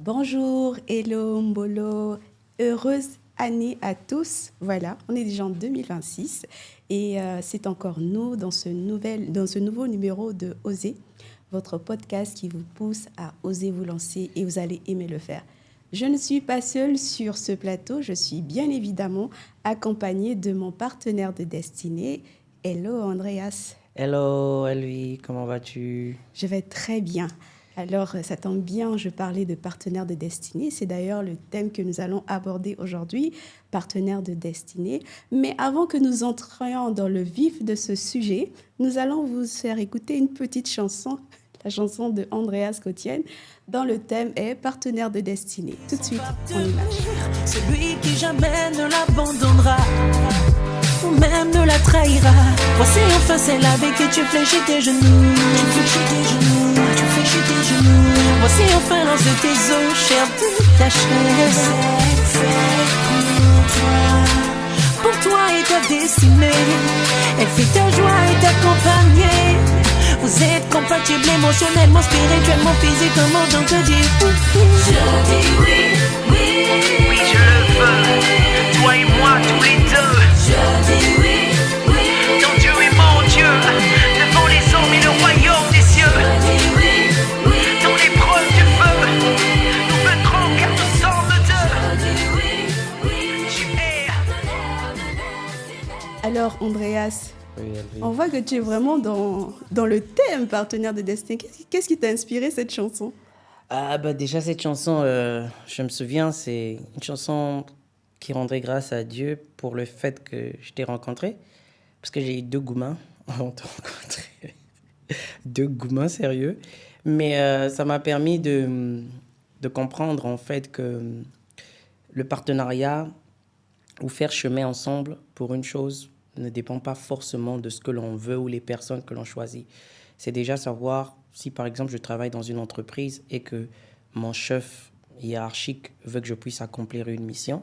Bonjour, hello, mbolo, heureuse année à tous. Voilà, on est déjà en 2026 et c'est encore nous dans ce nouveau numéro de Oser, votre podcast qui vous pousse à oser vous lancer et vous allez aimer le faire. Je ne suis pas seule sur ce plateau, je suis bien évidemment accompagnée de mon partenaire de destinée. Hello Andreas. Hello, Elvi, comment vas-tu? Je vais très bien. Alors, ça tombe bien, je parlais de partenaire de destinée. C'est d'ailleurs le thème que nous allons aborder aujourd'hui, partenaire de destinée. Mais avant que nous entrions dans le vif de ce sujet, nous allons vous faire écouter une petite chanson, la chanson de Andreas Kotienne, dont le thème est partenaire de destinée. Tout de suite, on image. Celui qui jamais ne l'abandonnera ou même ne la trahira. Voici enfin celle avec qui tu fléchis tes genoux. Tu fléchis tes genoux, tu fléchis tes genoux. Voici enfin l'ange de tes os, chair de ta chair. C'est pour toi et ta destinée. Elle fait ta joie et t'accompagner. Vous êtes compatibles émotionnellement, spirituellement, physiquement, donc je dis oui. Je dis oui, oui. Oui, je le veux, toi et moi, tous les deux. Je dis oui, oui. Ton Dieu est mon Dieu, devant les hommes et le royaume des cieux. Je dis oui, oui. Dans l'épreuve du feu, nous vaincrons car nous sommes deux. Je dis oui, oui. Tu es. Alors, Andreas, Oui, Elvi. on voit que tu es vraiment dans le thème partenaire de destinée. Qu'est-ce qui t'a inspiré cette chanson? Déjà cette chanson, je me souviens, c'est une chanson qui rendrait grâce à Dieu pour le fait que je t'ai rencontré. Parce que j'ai eu deux goumins avant de te rencontrer. Deux goumins sérieux. Mais ça m'a permis de comprendre en fait que le partenariat ou faire chemin ensemble pour une chose ne dépend pas forcément de ce que l'on veut ou les personnes que l'on choisit. C'est déjà savoir si, par exemple, je travaille dans une entreprise et que mon chef hiérarchique veut que je puisse accomplir une mission,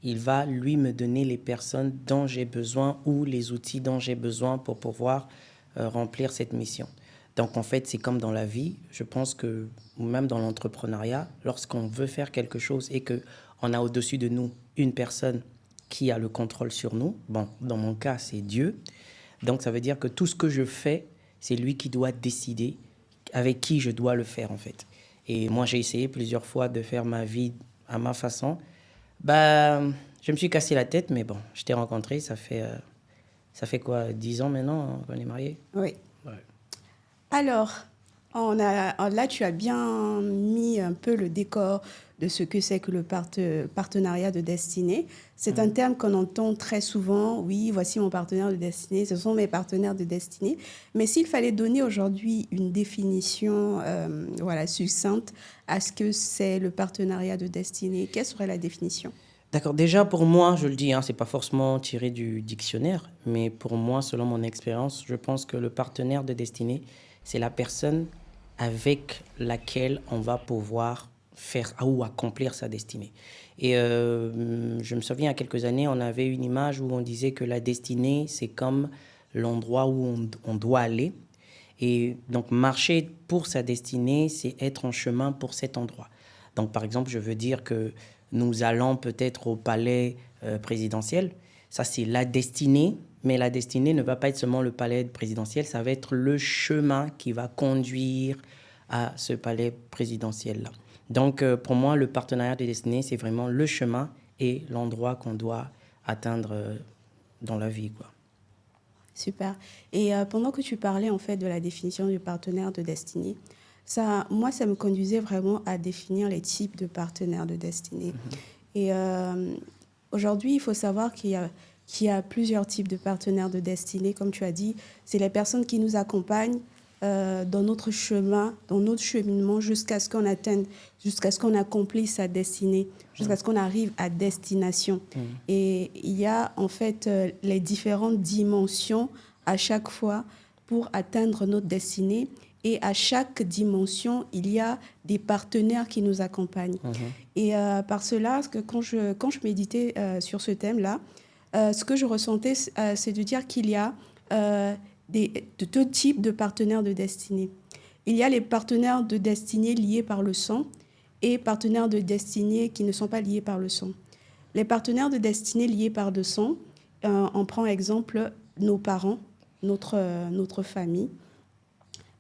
il va, lui, me donner les personnes dont j'ai besoin ou les outils dont j'ai besoin pour pouvoir remplir cette mission. Donc, en fait, c'est comme dans la vie. Je pense que, ou même dans l'entrepreneuriat, lorsqu'on veut faire quelque chose et qu'on a au-dessus de nous une personne qui a le contrôle sur nous, bon, dans mon cas, c'est Dieu. Donc, ça veut dire que tout ce que je fais, c'est lui qui doit décider avec qui je dois le faire, en fait. Et moi, j'ai essayé plusieurs fois de faire ma vie à ma façon. Je me suis cassé la tête, mais bon, je t'ai rencontré, ça fait quoi, 10 ans maintenant qu'on est mariés? Oui. Ouais. Alors, là, tu as bien mis un peu le décor de ce que c'est que le partenariat de destinée. C'est un terme qu'on entend très souvent. Oui, voici mon partenaire de destinée, ce sont mes partenaires de destinée. Mais s'il fallait donner aujourd'hui une définition succincte à ce que c'est le partenariat de destinée, quelle serait la définition? D'accord, déjà pour moi, je le dis, hein, c'est pas forcément tiré du dictionnaire, mais pour moi, selon mon expérience, je pense que le partenaire de destinée, c'est la personne avec laquelle on va pouvoir faire ou accomplir sa destinée. Et je me souviens, il y a quelques années, on avait une image où on disait que la destinée, c'est comme l'endroit où on doit aller. Et donc, marcher pour sa destinée, c'est être en chemin pour cet endroit. Donc, par exemple, je veux dire que nous allons peut-être au palais présidentiel. Ça, c'est la destinée. Mais la destinée ne va pas être seulement le palais présidentiel, ça va être le chemin qui va conduire à ce palais présidentiel-là. Donc, pour moi, le partenariat de destinée, c'est vraiment le chemin et l'endroit qu'on doit atteindre dans la vie, quoi. Super. Et pendant que tu parlais en fait de la définition du partenaire de destinée, ça me conduisait vraiment à définir les types de partenaires de destinée. Et aujourd'hui, il faut savoir qu'il y a plusieurs types de partenaires de destinée. Comme tu as dit, c'est les personnes qui nous accompagnent dans notre chemin, dans notre cheminement jusqu'à ce qu'on atteigne, jusqu'à ce qu'on accomplisse sa destinée, jusqu'à ce qu'on arrive à destination. Et il y a en fait les différentes dimensions à chaque fois pour atteindre notre destinée. Et à chaque dimension, il y a des partenaires qui nous accompagnent. Et par cela, quand je méditais sur ce thème-là, ce que je ressentais, c'est de dire qu'il y a de deux types de partenaires de destinée. Il y a les partenaires de destinée liés par le sang et partenaires de destinée qui ne sont pas liés par le sang. Les partenaires de destinée liés par le sang, on prend exemple nos parents, notre famille.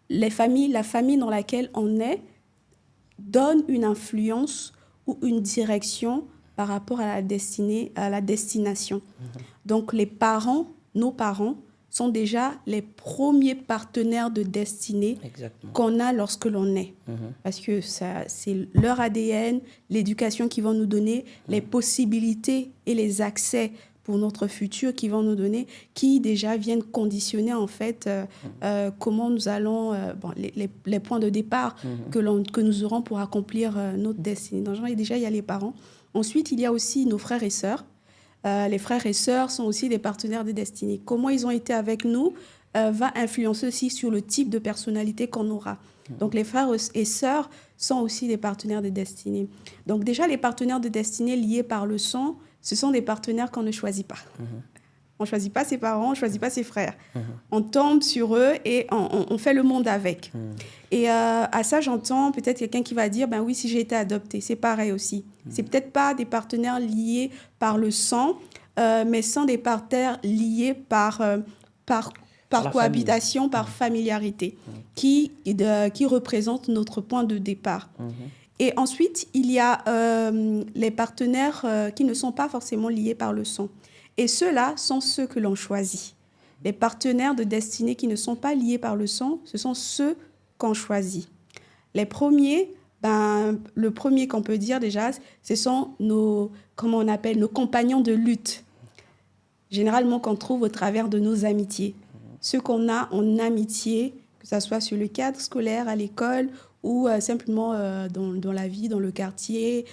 La famille dans laquelle on est donne une influence ou une direction par rapport à la destination. Donc les parents, nos parents, sont déjà les premiers partenaires de destinée qu'on a lorsque l'on est. Parce que c'est leur ADN, l'éducation qu'ils vont nous donner, les possibilités et les accès pour notre futur qu'ils vont nous donner, qui déjà viennent conditionner en fait comment nous allons, les points de départ que nous aurons pour accomplir notre destinée. Donc déjà, il y a les parents. Ensuite, il y a aussi nos frères et sœurs. Les frères et sœurs sont aussi des partenaires de destinée. Comment ils ont été avec nous va influencer aussi sur le type de personnalité qu'on aura. Donc les frères et sœurs sont aussi des partenaires de destinée. Donc déjà, les partenaires de destinée liés par le sang, ce sont des partenaires qu'on ne choisit pas. On ne choisit pas ses parents, on ne choisit pas ses frères. On tombe sur eux et on fait le monde avec. Et à ça, j'entends peut-être quelqu'un qui va dire, ben oui, si j'ai été adoptée, c'est pareil aussi. C'est peut-être pas des partenaires liés par le sang, mais sont des partenaires liés par cohabitation, famille. Par familiarité, qui représentent notre point de départ. Et ensuite, il y a les partenaires qui ne sont pas forcément liés par le sang. Et ceux-là sont ceux que l'on choisit. Les partenaires de destinée qui ne sont pas liés par le sang, ce sont ceux qu'on choisit. Les premiers, le premier qu'on peut dire déjà, ce sont nos compagnons de lutte. Généralement qu'on trouve au travers de nos amitiés. Ceux qu'on a en amitié, que ce soit sur le cadre scolaire, à l'école, ou simplement dans la vie, dans le quartier,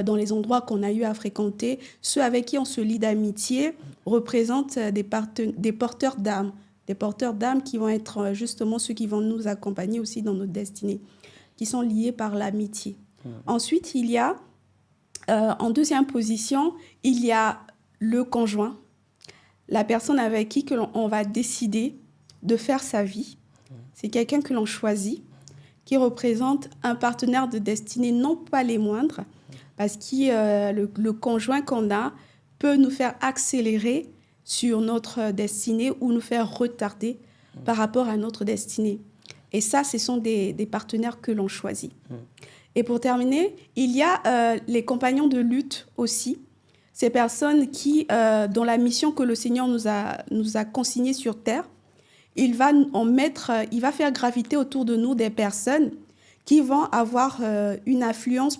dans les endroits qu'on a eu à fréquenter. Ceux avec qui on se lie d'amitié représentent des porteurs d'âme. Des porteurs d'âme qui vont être justement ceux qui vont nous accompagner aussi dans notre destinée, qui sont liés par l'amitié. Ensuite, il y a, en deuxième position, il y a le conjoint, la personne avec qui on va décider de faire sa vie. C'est quelqu'un que l'on choisit, qui représente un partenaire de destinée, non pas les moindres, parce que le conjoint qu'on a peut nous faire accélérer sur notre destinée ou nous faire retarder par rapport à notre destinée. Et ça, ce sont des partenaires que l'on choisit. Et pour terminer, il y a les compagnons de lutte aussi, ces personnes qui, dans la mission que le Seigneur nous a consignée sur terre, il va faire graviter autour de nous des personnes qui vont avoir une influence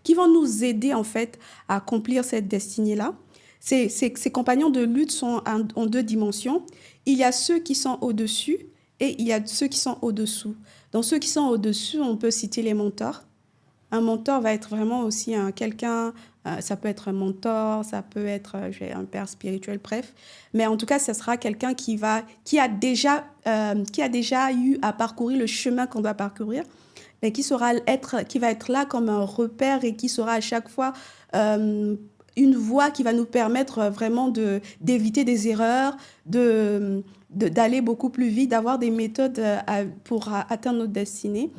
qui vont nous aider en fait à accomplir cette destinée-là. Ces compagnons de lutte sont en deux dimensions. Il y a ceux qui sont au-dessus et il y a ceux qui sont au-dessous. Dans ceux qui sont au-dessus, on peut citer les mentors. Un mentor va être vraiment aussi quelqu'un, ça peut être un mentor, ça peut être un père spirituel, bref. Mais en tout cas, ce sera quelqu'un qui a déjà eu à parcourir le chemin qu'on doit parcourir, mais qui va être là comme un repère et qui sera à chaque fois une voie qui va nous permettre vraiment d'éviter des erreurs, d'aller beaucoup plus vite, d'avoir des méthodes pour atteindre notre destinée.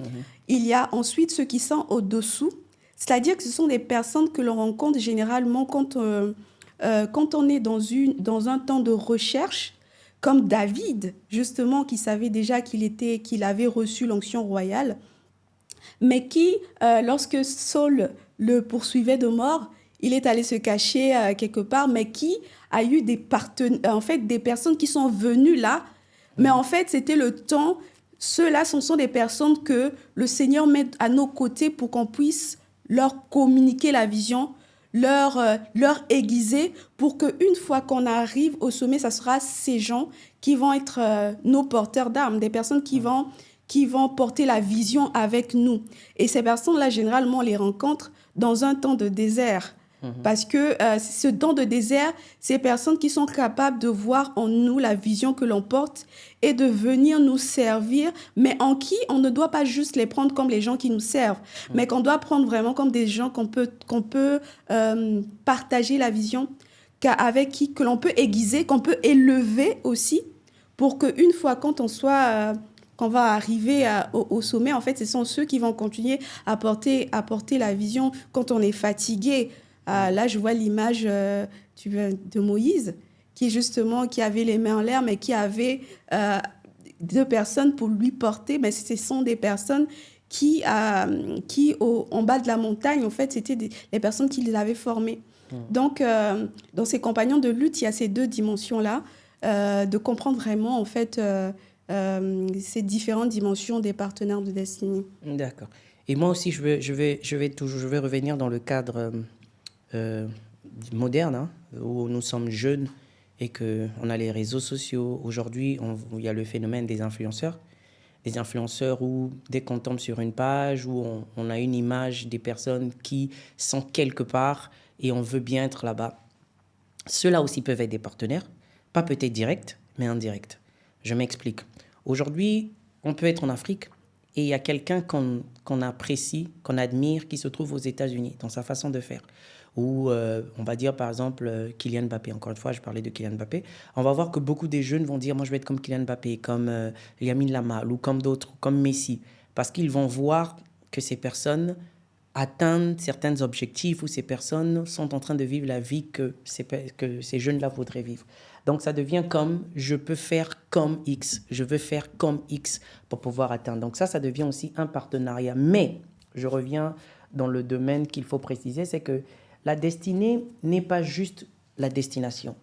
Il y a ensuite ceux qui sont au-dessous, c'est-à-dire que ce sont des personnes que l'on rencontre généralement quand on est dans un temps de recherche, comme David, justement, qui savait déjà qu'il avait reçu l'onction royale, mais qui, lorsque Saul le poursuivait de mort, il est allé se cacher quelque part, mais qui a eu des personnes qui sont venues là, mais en fait, c'était le temps. Ceux-là, ce sont des personnes que le Seigneur met à nos côtés pour qu'on puisse leur communiquer la vision, leur aiguiser, pour qu'une fois qu'on arrive au sommet, ça sera ces gens qui vont être nos porteurs d'âme, des personnes qui vont porter la vision avec nous. Et ces personnes-là, généralement, on les rencontre dans un temps de désert. Parce que ce temps de désert, ces personnes qui sont capables de voir en nous la vision que l'on porte et de venir nous servir, mais en qui on ne doit pas juste les prendre comme les gens qui nous servent, mais qu'on doit prendre vraiment comme des gens qu'on peut partager la vision, avec qui que l'on peut aiguiser, qu'on peut élever aussi, pour qu'une fois quand on soit qu'on va arriver au sommet, en fait, ce sont ceux qui vont continuer à porter la vision quand on est fatigué. Là, je vois l'image de Moïse, qui avait les mains en l'air, mais qui avait 2 personnes pour lui porter. Mais ce sont des personnes qui en bas de la montagne, en fait, c'était les personnes qui les avaient formées. Donc, dans ces compagnons de lutte, il y a ces 2 dimensions-là, de comprendre vraiment, en fait, ces différentes dimensions des partenaires de destinée. D'accord. Et moi aussi, je vais revenir dans le cadre moderne, hein, où nous sommes jeunes et qu'on a les réseaux sociaux. Aujourd'hui, il y a le phénomène des influenceurs. Des influenceurs où, dès qu'on tombe sur une page, où on a une image des personnes qui sont quelque part et on veut bien être là-bas. Ceux-là aussi peuvent être des partenaires, pas peut-être directs, mais indirects. Je m'explique. Aujourd'hui, on peut être en Afrique et il y a quelqu'un qu'on apprécie, qu'on admire, qui se trouve aux États-Unis, dans sa façon de faire. Ou on va dire par exemple Kylian Mbappé. Encore une fois, je parlais de Kylian Mbappé. On va voir que beaucoup des jeunes vont dire « moi je vais être comme Kylian Mbappé, comme Lamine Yamal ou comme d'autres, comme Messi ». Parce qu'ils vont voir que ces personnes atteignent certains objectifs ou ces personnes sont en train de vivre la vie que ces jeunes-là voudraient vivre. Donc ça devient comme « je peux faire comme X, je veux faire comme X pour pouvoir atteindre ». Donc ça devient aussi un partenariat. Mais je reviens dans le domaine qu'il faut préciser, c'est que la destinée n'est pas juste la destination.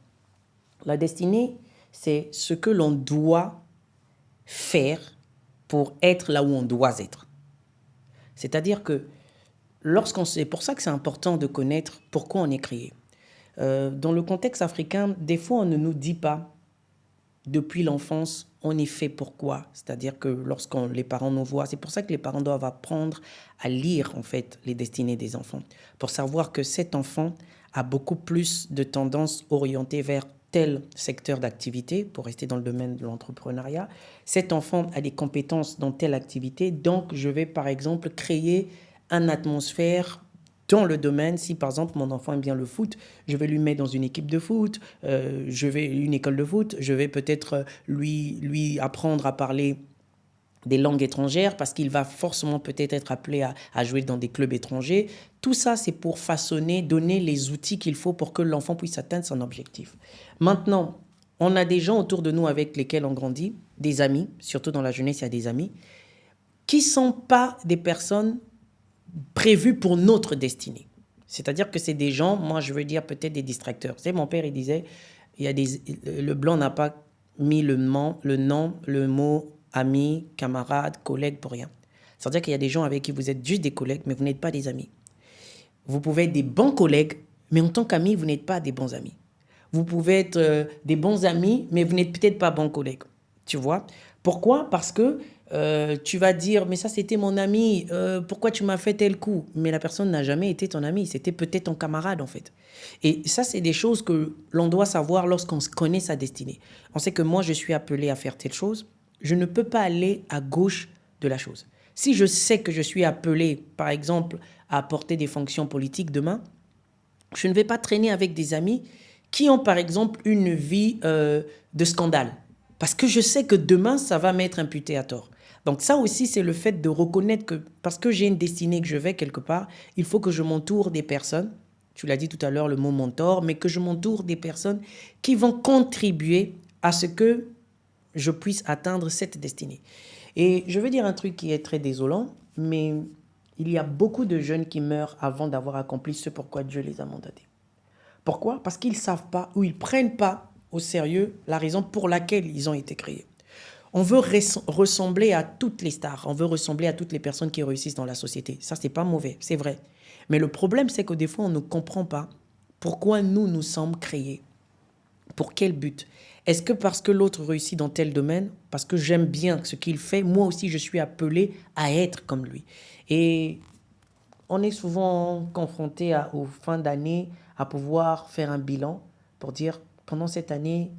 La destinée, c'est ce que l'on doit faire pour être là où on doit être. C'est-à-dire que c'est pour ça que c'est important de connaître pourquoi on est créé. Dans le contexte africain, des fois, on ne nous dit pas, depuis l'enfance, on est fait pourquoi. C'est-à-dire que les parents nous voient, c'est pour ça que les parents doivent apprendre à lire, en fait, les destinées des enfants, pour savoir que cet enfant a beaucoup plus de tendances orientées vers tel secteur d'activité, pour rester dans le domaine de l'entrepreneuriat. Cet enfant a des compétences dans telle activité, donc je vais, par exemple, créer une atmosphère dans le domaine. Si par exemple mon enfant aime bien le foot, je vais lui mettre dans une équipe de foot, une école de foot, je vais peut-être lui apprendre à parler des langues étrangères parce qu'il va forcément peut-être être appelé à jouer dans des clubs étrangers. Tout ça, c'est pour façonner, donner les outils qu'il faut pour que l'enfant puisse atteindre son objectif. Maintenant, on a des gens autour de nous avec lesquels on grandit, des amis, surtout dans la jeunesse, il y a des amis, qui ne sont pas des personnes prévus pour notre destinée. C'est-à-dire que c'est des gens, moi je veux dire peut-être des distracteurs. Tu sais, mon père, il disait, le blanc n'a pas mis le nom, le mot ami, camarade, collègue pour rien. C'est-à-dire qu'il y a des gens avec qui vous êtes juste des collègues, mais vous n'êtes pas des amis. Vous pouvez être des bons collègues, mais en tant qu'amis, vous n'êtes pas des bons amis. Vous pouvez être des bons amis, mais vous n'êtes peut-être pas bons collègues. Tu vois ? Pourquoi ? Parce que tu vas dire, mais ça c'était mon ami, pourquoi tu m'as fait tel coup ? Mais la personne n'a jamais été ton ami, c'était peut-être ton camarade en fait. Et ça, c'est des choses que l'on doit savoir lorsqu'on connaît sa destinée. On sait que moi, je suis appelé à faire telle chose, je ne peux pas aller à gauche de la chose. Si je sais que je suis appelé, par exemple, à porter des fonctions politiques demain, je ne vais pas traîner avec des amis qui ont, par exemple, une vie de scandale. Parce que je sais que demain, ça va m'être imputé à tort. Donc ça aussi, c'est le fait de reconnaître que parce que j'ai une destinée, que je vais quelque part, il faut que je m'entoure des personnes, tu l'as dit tout à l'heure, le mot mentor, mais que je m'entoure des personnes qui vont contribuer à ce que je puisse atteindre cette destinée. Et je veux dire un truc qui est très désolant, mais il y a beaucoup de jeunes qui meurent avant d'avoir accompli ce pourquoi Dieu les a mandatés. Pourquoi ? Parce qu'ils ne savent pas ou ils ne prennent pas au sérieux la raison pour laquelle ils ont été créés. On veut ressembler à toutes les stars, on veut ressembler à toutes les personnes qui réussissent dans la société. Ça, c'est pas mauvais, c'est vrai. Mais le problème, c'est que des fois, on ne comprend pas pourquoi nous sommes créés. Pour quel but ? Est-ce que parce que l'autre réussit dans tel domaine, parce que j'aime bien ce qu'il fait, moi aussi, je suis appelé à être comme lui. Et on est souvent confronté aux fins d'année à pouvoir faire un bilan pour dire, pendant cette année,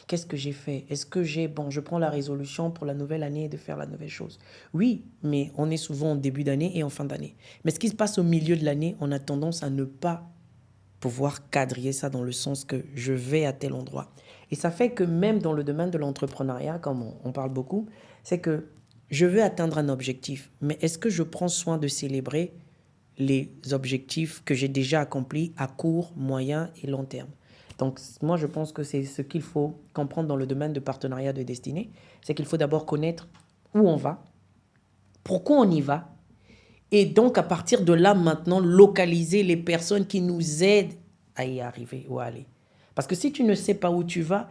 qu'est-ce que j'ai fait ? Est-ce que je prends la résolution pour la nouvelle année de faire la nouvelle chose ? Oui, mais on est souvent en début d'année et en fin d'année. Mais ce qui se passe au milieu de l'année, on a tendance à ne pas pouvoir cadrer ça dans le sens que je vais à tel endroit. Et ça fait que même dans le domaine de l'entrepreneuriat, comme on parle beaucoup, c'est que je veux atteindre un objectif, mais est-ce que je prends soin de célébrer les objectifs que j'ai déjà accomplis à court, moyen et long terme? Donc, moi, je pense que c'est ce qu'il faut comprendre dans le domaine de partenariat de destinée. C'est qu'il faut d'abord connaître où on va, pourquoi on y va, et donc, à partir de là, maintenant, localiser les personnes qui nous aident à y arriver ou à aller. Parce que si tu ne sais pas où tu vas,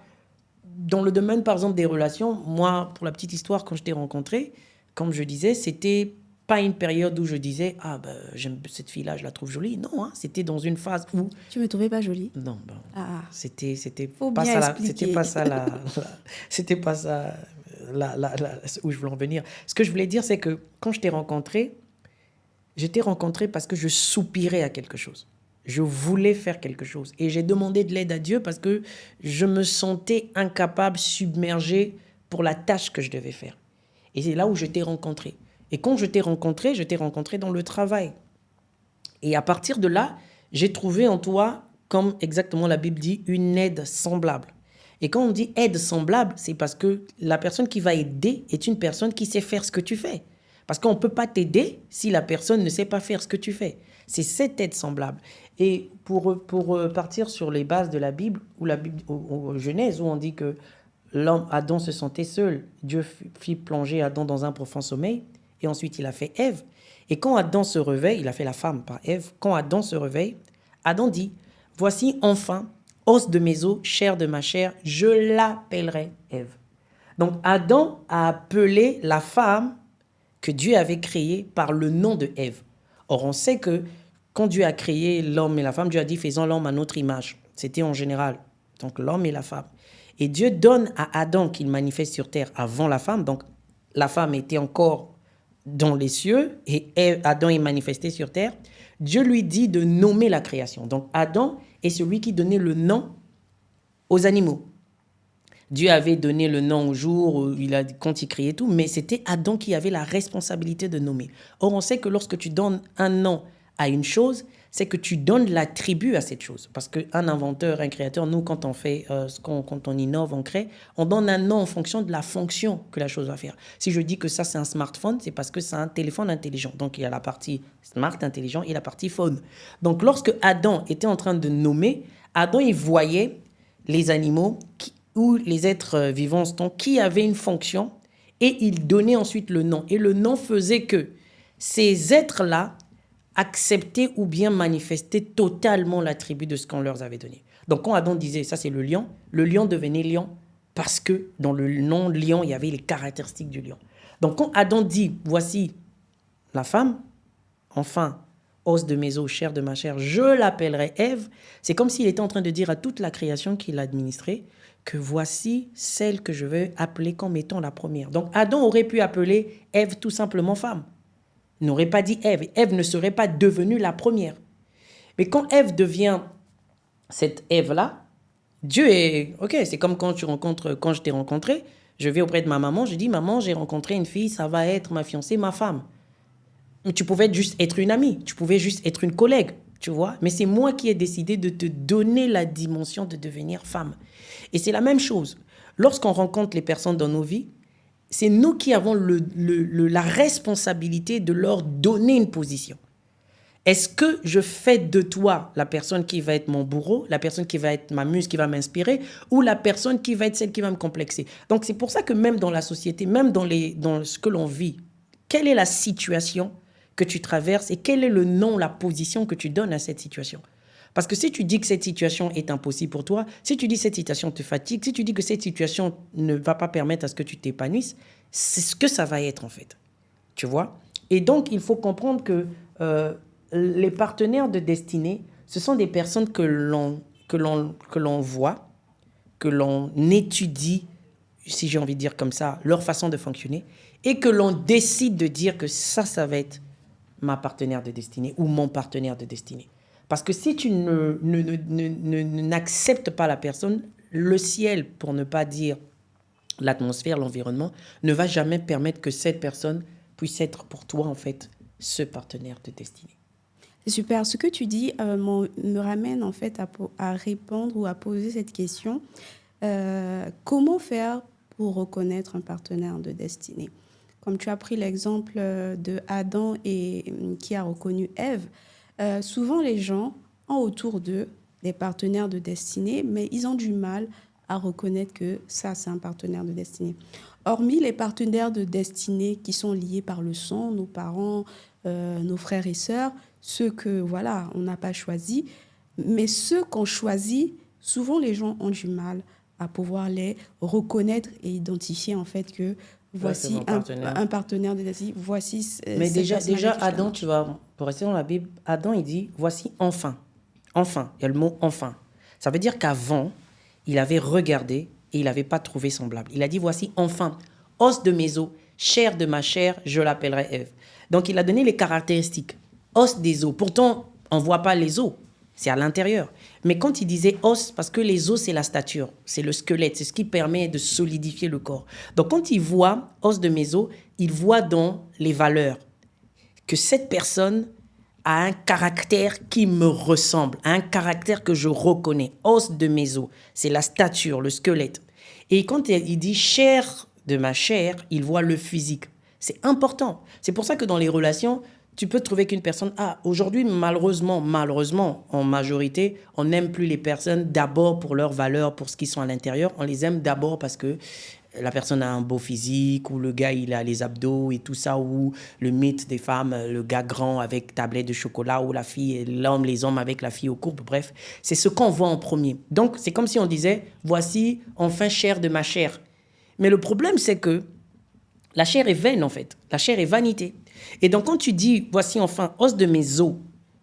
dans le domaine, par exemple, des relations, moi, pour la petite histoire, quand je t'ai rencontré, comme je disais, c'était pas une période où je disais « Ah, ben, j'aime cette fille-là, je la trouve jolie ». Non, hein, c'était dans une phase où... Tu me trouvais pas jolie? Non, ben, Ah, c'était faut pas bien ça, expliquer. c'était pas ça, c'était pas ça où je voulais en venir. Ce que je voulais dire, c'est que quand je t'ai rencontré parce que je soupirais à quelque chose. Je voulais faire quelque chose. Et j'ai demandé de l'aide à Dieu parce que je me sentais incapable, submergé pour la tâche que je devais faire. Et c'est là où je t'ai rencontré. Et quand je t'ai rencontré dans le travail. Et à partir de là, j'ai trouvé en toi, comme exactement la Bible dit, une aide semblable. Et quand on dit aide semblable, c'est parce que la personne qui va aider est une personne qui sait faire ce que tu fais. Parce qu'on ne peut pas t'aider si la personne ne sait pas faire ce que tu fais. C'est cette aide semblable. Et pour partir sur les bases de la Bible, ou la Bible au Genèse, où on dit que l'homme, Adam se sentait seul, Dieu fit plonger Adam dans un profond sommeil, et ensuite il a fait Ève. Et quand Adam se réveille, il a fait la femme par Ève, quand Adam se réveille, Adam dit, voici enfin, os de mes os, chair de ma chair, je l'appellerai Ève. Donc Adam a appelé la femme que Dieu avait créée par le nom de Ève. Or, on sait que quand Dieu a créé l'homme et la femme, Dieu a dit, faisons l'homme à notre image. C'était en général, donc l'homme et la femme. Et Dieu donne à Adam qu'il manifeste sur terre avant la femme. Donc, la femme était encore dans les cieux et Adam est manifesté sur terre. Dieu lui dit de nommer la création. Donc, Adam est celui qui donnait le nom aux animaux. Dieu avait donné le nom au jour où quand il créait tout, mais c'était Adam qui avait la responsabilité de nommer. Or, on sait que lorsque tu donnes un nom à une chose, c'est que tu donnes l'attribut à cette chose. Parce qu'un inventeur, un créateur, nous, quand on fait, quand on innove, on crée, on donne un nom en fonction de la fonction que la chose va faire. Si je dis que ça, c'est un smartphone, c'est parce que c'est un téléphone intelligent. Donc, il y a la partie smart, intelligent, et la partie phone. Donc, lorsque Adam était en train de nommer, Adam, il voyait les animaux ou les êtres vivants qui avaient une fonction et il donnait ensuite le nom. Et le nom faisait que ces êtres-là acceptaient ou bien manifestaient totalement l'attribut de ce qu'on leur avait donné. Donc quand Adam disait ça c'est le lion devenait lion parce que dans le nom lion, il y avait les caractéristiques du lion. Donc quand Adam dit voici la femme, enfin, os de mes os, chair de ma chair, je l'appellerai Ève, c'est comme s'il était en train de dire à toute la création qu'il administrait que voici celle que je veux appeler comme étant la première. Donc Adam aurait pu appeler Ève tout simplement femme. Il n'aurait pas dit Ève. Ève ne serait pas devenue la première. Mais quand Ève devient cette Ève-là, Dieu est... Ok, c'est comme quand je t'ai rencontré, je vais auprès de ma maman, je dis, maman, j'ai rencontré une fille, ça va être ma fiancée, ma femme. Mais tu pouvais juste être une amie, tu pouvais juste être une collègue, tu vois. Mais c'est moi qui ai décidé de te donner la dimension de devenir femme. Et c'est la même chose. Lorsqu'on rencontre les personnes dans nos vies, c'est nous qui avons la responsabilité de leur donner une position. Est-ce que je fais de toi la personne qui va être mon bourreau, la personne qui va être ma muse, qui va m'inspirer, ou la personne qui va être celle qui va me complexer? Donc c'est pour ça que même dans la société, même dans ce que l'on vit, quelle est la situation que tu traverses et quel est le nom, la position que tu donnes à cette situation? Parce que si tu dis que cette situation est impossible pour toi, si tu dis que cette situation te fatigue, si tu dis que cette situation ne va pas permettre à ce que tu t'épanouisses, c'est ce que ça va être en fait. Tu vois? Et donc, il faut comprendre que les partenaires de destinée, ce sont des personnes que l'on voit, que l'on étudie, si j'ai envie de dire comme ça, leur façon de fonctionner, et que l'on décide de dire que ça va être ma partenaire de destinée ou mon partenaire de destinée. Parce que si tu n'acceptes pas la personne, le ciel, pour ne pas dire l'atmosphère, l'environnement, ne va jamais permettre que cette personne puisse être pour toi, en fait, ce partenaire de destinée. C'est super. Ce que tu dis me ramène, en fait, à répondre ou à poser cette question. Comment faire pour reconnaître un partenaire de destinée? comme tu as pris l'exemple de Adam et qui a reconnu Ève, souvent les gens ont autour d'eux des partenaires de destinée, mais ils ont du mal à reconnaître que ça, c'est un partenaire de destinée. Hormis les partenaires de destinée qui sont liés par le sang, nos parents, nos frères et sœurs, ceux que, voilà, on n'a pas choisis, mais ceux qu'on choisit, souvent les gens ont du mal à pouvoir les reconnaître et identifier en fait que voici un partenaire de destinée, voici Mais cette déjà personne avec qui je Adam, marche. tu vas, pour rester dans la Bible, Adam, il dit, voici enfin. Enfin, il y a le mot enfin. Ça veut dire qu'avant, il avait regardé et il n'avait pas trouvé semblable. Il a dit, voici enfin, os de mes os, chair de ma chair, je l'appellerai Ève. Donc, il a donné les caractéristiques. Os des os. Pourtant, on ne voit pas les os. C'est à l'intérieur. Mais quand il disait os, parce que les os, c'est la stature, c'est le squelette, c'est ce qui permet de solidifier le corps. Donc, quand il voit os de mes os, il voit dans les valeurs que cette personne a un caractère qui me ressemble, un caractère que je reconnais. Os de mes os, c'est la stature, le squelette. Et quand il dit chair de ma chair, il voit le physique. C'est important. C'est pour ça que dans les relations, tu peux trouver qu'une personne... Ah, aujourd'hui, malheureusement, en majorité, on n'aime plus les personnes d'abord pour leurs valeurs, pour ce qu'ils sont à l'intérieur. On les aime d'abord parce que la personne a un beau physique, ou le gars, il a les abdos et tout ça, ou le mythe des femmes, le gars grand avec tablette de chocolat, ou la fille, l'homme, les hommes avec la fille aux courbes, bref. C'est ce qu'on voit en premier. Donc, c'est comme si on disait, voici enfin chair de ma chair. Mais le problème, c'est que la chair est vaine, en fait. La chair est vanité. Et donc, quand tu dis, voici enfin os de mes os,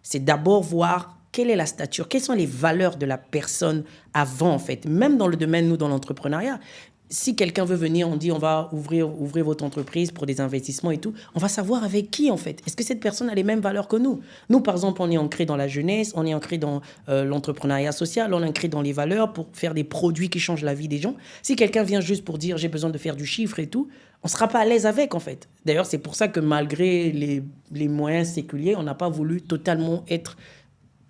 c'est d'abord voir quelle est la stature, quelles sont les valeurs de la personne avant, en fait. Même dans le domaine, nous, dans l'entrepreneuriat, si quelqu'un veut venir, on dit on va ouvrir votre entreprise pour des investissements et tout, on va savoir avec qui, en fait. Est-ce que cette personne a les mêmes valeurs que nous? Nous, par exemple, on est ancré dans la jeunesse, on est ancré dans l'entrepreneuriat social, on est ancré dans les valeurs pour faire des produits qui changent la vie des gens. Si quelqu'un vient juste pour dire j'ai besoin de faire du chiffre et tout, on ne sera pas à l'aise avec, en fait. D'ailleurs, c'est pour ça que malgré les moyens séculiers, on n'a pas voulu totalement être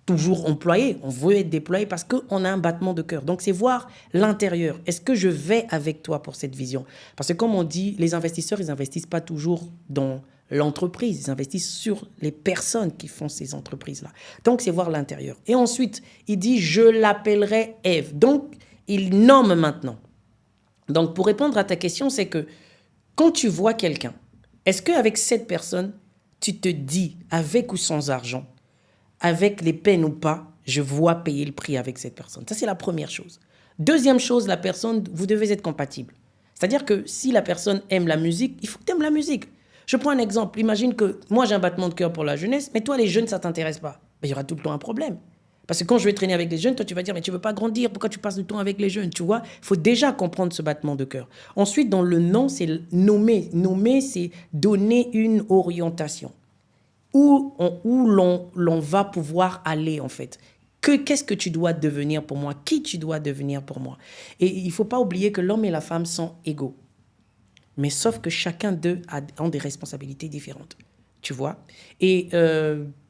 toujours employé. On veut être déployé parce qu'on a un battement de cœur. Donc, c'est voir l'intérieur. Est-ce que je vais avec toi pour cette vision? Parce que comme on dit, les investisseurs, ils n'investissent pas toujours dans l'entreprise. Ils investissent sur les personnes qui font ces entreprises-là. Donc, c'est voir l'intérieur. Et ensuite, il dit, je l'appellerai Ève. Donc, il nomme maintenant. Donc, pour répondre à ta question, c'est que quand tu vois quelqu'un, est-ce qu'avec cette personne, tu te dis, avec ou sans argent, avec les peines ou pas, je vois payer le prix avec cette personne. Ça, c'est la première chose. Deuxième chose, la personne, vous devez être compatible. C'est-à-dire que si la personne aime la musique, il faut que tu aimes la musique. Je prends un exemple. Imagine que moi, j'ai un battement de cœur pour la jeunesse, mais toi, les jeunes, ça ne t'intéresse pas. Ben, il y aura tout le temps un problème. Parce que quand je vais traîner avec les jeunes, toi, tu vas dire, mais tu ne veux pas grandir, pourquoi tu passes du temps avec les jeunes? Tu vois, il faut déjà comprendre ce battement de cœur. Ensuite, dans le nom, c'est nommer. Nommer, c'est donner une orientation. Où l'on va pouvoir aller, en fait. Qu'est-ce que tu dois devenir pour moi? Qui tu dois devenir pour moi? Et il ne faut pas oublier que l'homme et la femme sont égaux. Mais sauf que chacun d'eux a des responsabilités différentes. Tu vois? Et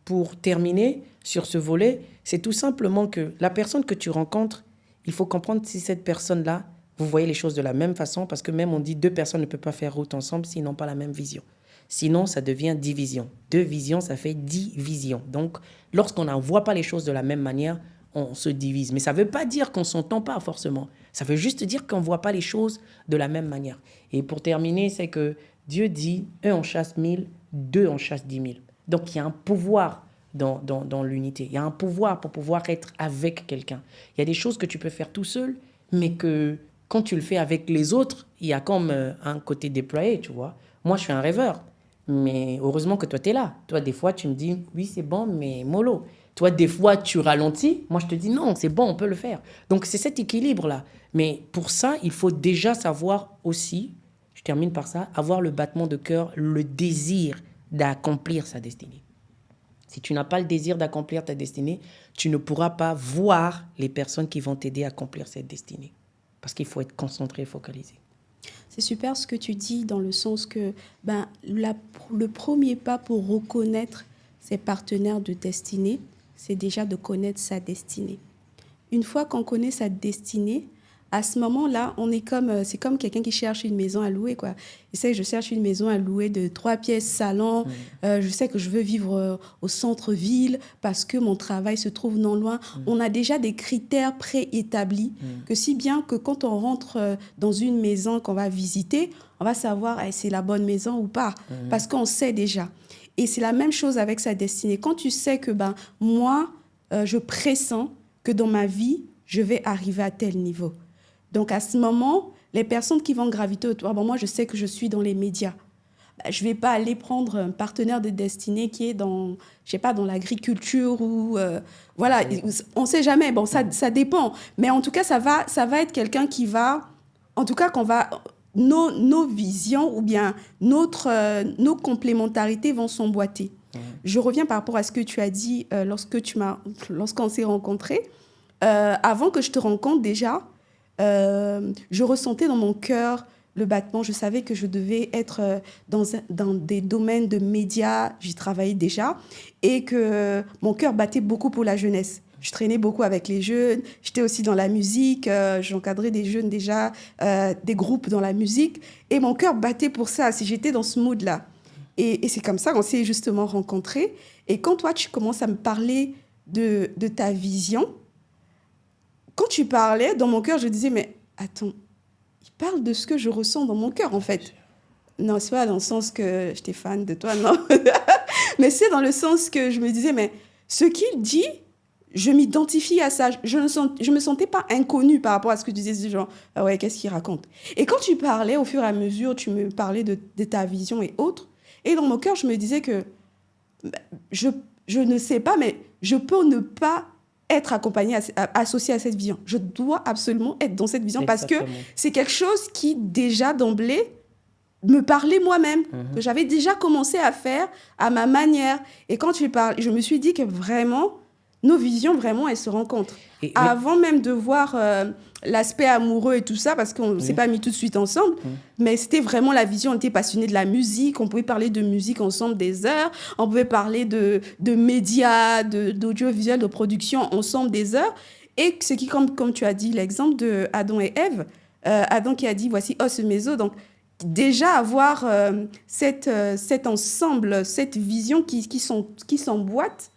pour terminer sur ce volet, c'est tout simplement que la personne que tu rencontres, il faut comprendre si cette personne-là, vous voyez les choses de la même façon, parce que même on dit 2 personnes ne peuvent pas faire route ensemble s'ils n'ont pas la même vision. Sinon, ça devient division. 2 visions, ça fait 10 visions. Donc, lorsqu'on ne voit pas les choses de la même manière, on se divise. Mais ça ne veut pas dire qu'on ne s'entend pas forcément. Ça veut juste dire qu'on ne voit pas les choses de la même manière. Et pour terminer, c'est que Dieu dit, 1 en chasse 1000, 2 en chasse 10 000. Donc, il y a un pouvoir dans l'unité. Il y a un pouvoir pour pouvoir être avec quelqu'un. Il y a des choses que tu peux faire tout seul, mais que quand tu le fais avec les autres, il y a comme un côté déployé, tu vois. Moi, je suis un rêveur. Mais heureusement que toi, tu es là. Toi, des fois, tu me dis, oui, c'est bon, mais mollo. Toi, des fois, tu ralentis. Moi, je te dis, non, c'est bon, on peut le faire. Donc, c'est cet équilibre-là. Mais pour ça, il faut déjà savoir aussi, je termine par ça, avoir le battement de cœur, le désir d'accomplir sa destinée. Si tu n'as pas le désir d'accomplir ta destinée, tu ne pourras pas voir les personnes qui vont t'aider à accomplir cette destinée. Parce qu'il faut être concentré et focalisé. C'est super ce que tu dis dans le sens que le premier pas pour reconnaître ses partenaires de destinée, c'est déjà de connaître sa destinée. Une fois qu'on connaît sa destinée, à ce moment-là, c'est comme quelqu'un qui cherche une maison à louer, quoi. Je cherche une maison à louer de 3 pièces, salon. Je sais que je veux vivre au centre-ville parce que mon travail se trouve non loin. On a déjà des critères préétablis, que si bien que quand on rentre dans une maison qu'on va visiter, on va savoir c'est la bonne maison ou pas, parce qu'on sait déjà. Et c'est la même chose avec sa destinée. Quand tu sais que moi, je pressens que dans ma vie, je vais arriver à tel niveau. Donc, à ce moment, les personnes qui vont graviter autour, moi, je sais que je suis dans les médias. Je ne vais pas aller prendre un partenaire de destinée qui est dans, je sais pas, dans l'agriculture ou... voilà, on ne sait jamais. Bon, ça dépend. Mais en tout cas, ça va être quelqu'un qui va... En tout cas, nos visions ou bien nos complémentarités vont s'emboîter. Je reviens par rapport à ce que tu as dit lorsqu'on s'est rencontrés. Avant que je te rencontre déjà, je ressentais dans mon cœur le battement. Je savais que je devais être dans des domaines de médias. J'y travaillais déjà. Et que mon cœur battait beaucoup pour la jeunesse. Je traînais beaucoup avec les jeunes. J'étais aussi dans la musique. J'encadrais des jeunes déjà, des groupes dans la musique. Et mon cœur battait pour ça. Si j'étais dans ce mood-là. Et c'est comme ça qu'on s'est justement rencontrés. Et quand toi, tu commences à me parler de ta vision, quand tu parlais, dans mon cœur, je disais, mais attends, il parle de ce que je ressens dans mon cœur, en fait. Non, c'est pas dans le sens que j'étais fan de toi, non. Mais c'est dans le sens que je me disais, mais ce qu'il dit, je m'identifie à ça. Je me sentais pas inconnue par rapport à ce que tu disais, genre, ah ouais, qu'est-ce qu'il raconte? Et quand tu parlais, au fur et à mesure, tu me parlais de ta vision et autres. Et dans mon cœur, je me disais que je ne sais pas, mais je peux ne pas être accompagnée, associée à cette vision. Je dois absolument être dans cette vision. Exactement. Parce que c'est quelque chose qui, déjà d'emblée, me parlait moi-même, que j'avais déjà commencé à faire à ma manière. Et quand tu parles, je me suis dit que vraiment, nos visions, vraiment, elles se rencontrent. Avant même de voir l'aspect amoureux et tout ça, parce qu'on ne s'est pas mis tout de suite ensemble, mais c'était vraiment la vision. On était passionnés de la musique, on pouvait parler de musique ensemble des heures, on pouvait parler de médias, d'audiovisuel, de production ensemble des heures. Et ce qui, comme tu as dit, l'exemple de Adam et Ève, Adam qui a dit, voici os et mes os. Donc, déjà avoir cet ensemble, cette vision qui s'emboîte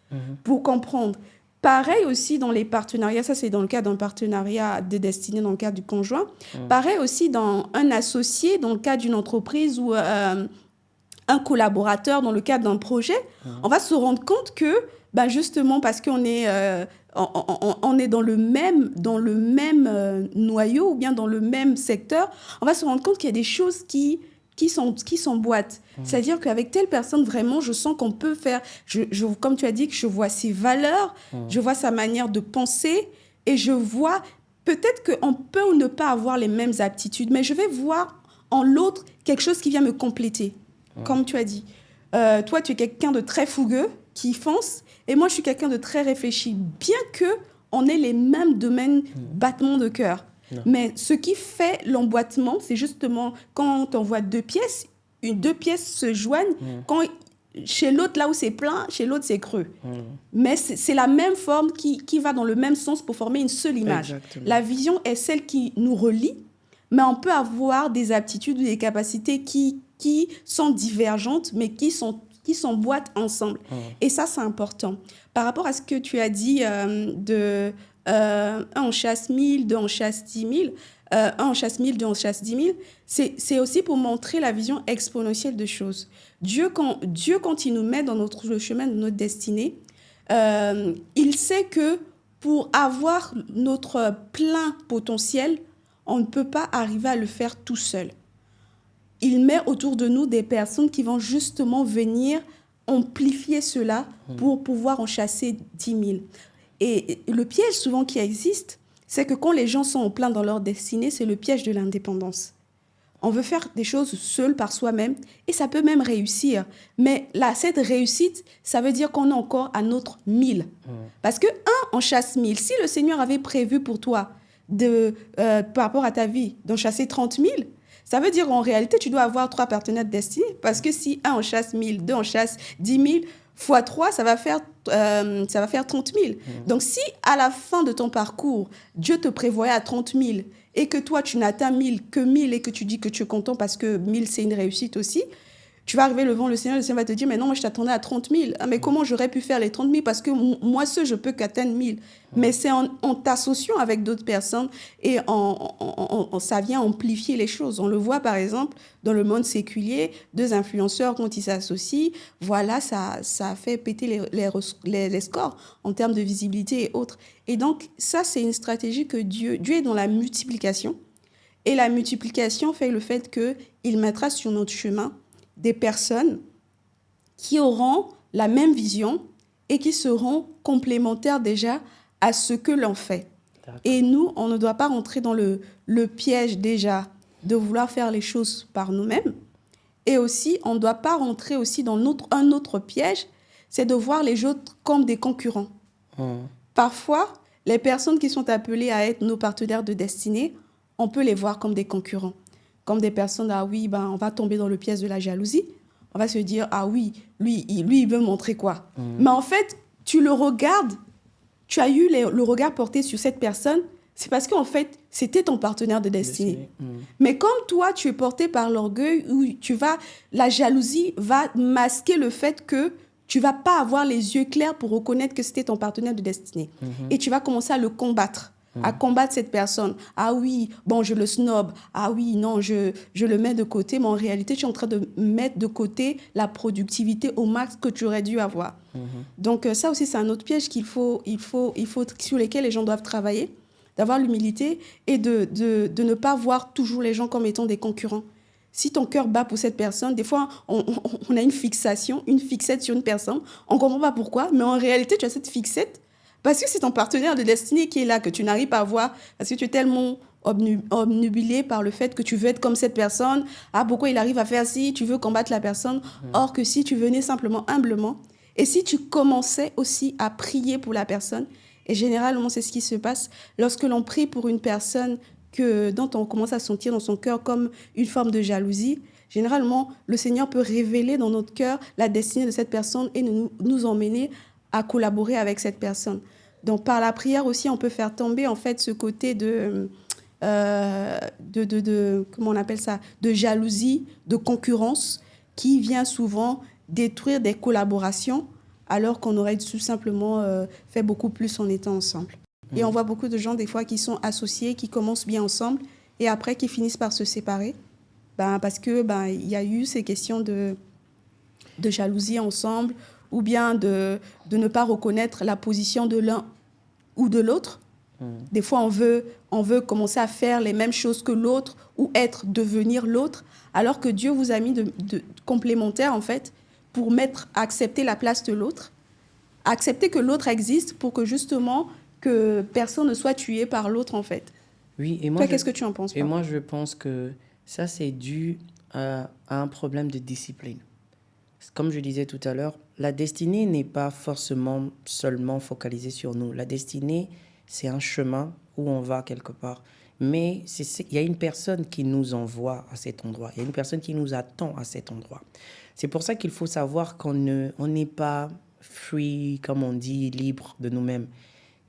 pour comprendre. Pareil aussi dans les partenariats, ça c'est dans le cas d'un partenariat de destinée dans le cadre du conjoint. Pareil aussi dans un associé, dans le cadre d'une entreprise ou un collaborateur dans le cadre d'un projet. On va se rendre compte que, justement parce qu'on est, on est dans le même noyau ou bien dans le même secteur, on va se rendre compte qu'il y a des choses qui s'emboîtent. C'est-à-dire qu'avec telle personne, vraiment, je sens qu'on peut faire... comme tu as dit, que je vois ses valeurs, je vois sa manière de penser, et je vois... Peut-être qu'on peut ou ne pas avoir les mêmes aptitudes, mais je vais voir en l'autre quelque chose qui vient me compléter, comme tu as dit. Toi, tu es quelqu'un de très fougueux, qui fonce, et moi, je suis quelqu'un de très réfléchi, bien qu'on ait les mêmes domaines, battements de cœur. Non. Mais ce qui fait l'emboîtement, c'est justement quand on voit deux pièces se joignent, quand chez l'autre, là où c'est plein, chez l'autre, c'est creux. Mais c'est la même forme qui va dans le même sens pour former une seule image. Exactement. La vision est celle qui nous relie, mais on peut avoir des aptitudes ou des capacités qui sont divergentes, mais qui s'emboîtent ensemble. Et ça, c'est important. Par rapport à ce que tu as dit un en chasse 1000, deux en chasse 10 000, un en chasse 1000, deux en chasse 10 000, c'est aussi pour montrer la vision exponentielle de choses. Dieu, quand il nous met dans le chemin de notre destinée, il sait que pour avoir notre plein potentiel, on ne peut pas arriver à le faire tout seul. Il met autour de nous des personnes qui vont justement venir amplifier cela pour pouvoir en chasser 10 000. Et le piège souvent qui existe, c'est que quand les gens sont en plein dans leur destinée, c'est le piège de l'indépendance. On veut faire des choses seul par soi-même et ça peut même réussir. Mais là, cette réussite, ça veut dire qu'on est encore à notre 1000. Parce que en chasse 1000, si le Seigneur avait prévu pour toi, par rapport à ta vie, d'en chasser 30 000, ça veut dire en réalité, tu dois avoir 3 partenaires de destinée. Parce que si un en chasse 1000, deux en chasse 10 000, fois 3, ça va faire 30 000. Donc, si à la fin de ton parcours, Dieu te prévoyait à 30 000 et que toi, tu n'atteins 1000 que 1000 et que tu dis que tu es content parce que 1000, c'est une réussite aussi, tu vas arriver devant le Seigneur va te dire, mais non, moi, je t'attendais à 30 000. Ah, mais comment j'aurais pu faire les 30 000 parce que moi, seul, je peux qu'atteindre 1000. Mais c'est en t'associant avec d'autres personnes et ça vient amplifier les choses. On le voit, par exemple, dans le monde séculier, deux influenceurs, quand ils s'associent, voilà, ça fait péter les scores en termes de visibilité et autres. Et donc, ça, c'est une stratégie que Dieu est dans la multiplication. Et la multiplication fait le fait qu'il mettra sur notre chemin des personnes qui auront la même vision et qui seront complémentaires déjà à ce que l'on fait. D'accord. Et nous, on ne doit pas rentrer dans le piège déjà de vouloir faire les choses par nous-mêmes. Et aussi, on ne doit pas rentrer aussi dans un autre piège, c'est de voir les autres comme des concurrents. Parfois, les personnes qui sont appelées à être nos partenaires de destinée, on peut les voir comme des concurrents. Comme des personnes, ah oui, on va tomber dans le piège de la jalousie. On va se dire, ah oui, lui, il veut montrer quoi. Mais en fait, tu le regardes, tu as eu le regard porté sur cette personne, c'est parce qu'en fait, c'était ton partenaire de destinée. Mais comme toi, tu es porté par l'orgueil, la jalousie va masquer le fait que tu ne vas pas avoir les yeux clairs pour reconnaître que c'était ton partenaire de destinée. Et tu vas commencer à le combattre. À combattre cette personne. Ah oui, bon, je le snob. Ah oui, non, je le mets de côté. Mais en réalité, tu es en train de mettre de côté la productivité au max que tu aurais dû avoir. Donc, ça aussi, c'est un autre piège sur lesquels les gens doivent travailler, d'avoir l'humilité et de ne pas voir toujours les gens comme étant des concurrents. Si ton cœur bat pour cette personne, des fois, on a une fixette sur une personne. On ne comprend pas pourquoi, mais en réalité, tu as cette fixette parce que c'est ton partenaire de destinée qui est là, que tu n'arrives pas à voir, parce que tu es tellement obnubilé par le fait que tu veux être comme cette personne. Ah, pourquoi il arrive à faire ci? Tu veux combattre la personne. Or que si tu venais simplement, humblement, et si tu commençais aussi à prier pour la personne, et généralement, c'est ce qui se passe, lorsque l'on prie pour une personne dont on commence à sentir dans son cœur comme une forme de jalousie, généralement, le Seigneur peut révéler dans notre cœur la destinée de cette personne et nous emmener à collaborer avec cette personne. Donc, par la prière aussi, on peut faire tomber, en fait, ce côté comment on appelle ça, de jalousie, de concurrence, qui vient souvent détruire des collaborations, alors qu'on aurait tout simplement fait beaucoup plus en étant ensemble. Et on voit beaucoup de gens, des fois, qui sont associés, qui commencent bien ensemble, et après, qui finissent par se séparer, parce que y a eu ces questions de jalousie ensemble, ou bien de ne pas reconnaître la position de l'un ou de l'autre. Des fois, on veut commencer à faire les mêmes choses que l'autre ou devenir l'autre, alors que Dieu vous a mis de complémentaires, en fait, pour accepter la place de l'autre, accepter que l'autre existe pour que, justement, que personne ne soit tué par l'autre, en fait. Oui, et moi, qu'est-ce que tu en penses? Moi, je pense que ça, c'est dû à un problème de discipline. Comme je disais tout à l'heure, la destinée n'est pas forcément seulement focalisée sur nous. La destinée, c'est un chemin où on va quelque part. Mais il y a une personne qui nous envoie à cet endroit. Il y a une personne qui nous attend à cet endroit. C'est pour ça qu'il faut savoir qu'on n'est pas free, comme on dit, libre de nous-mêmes.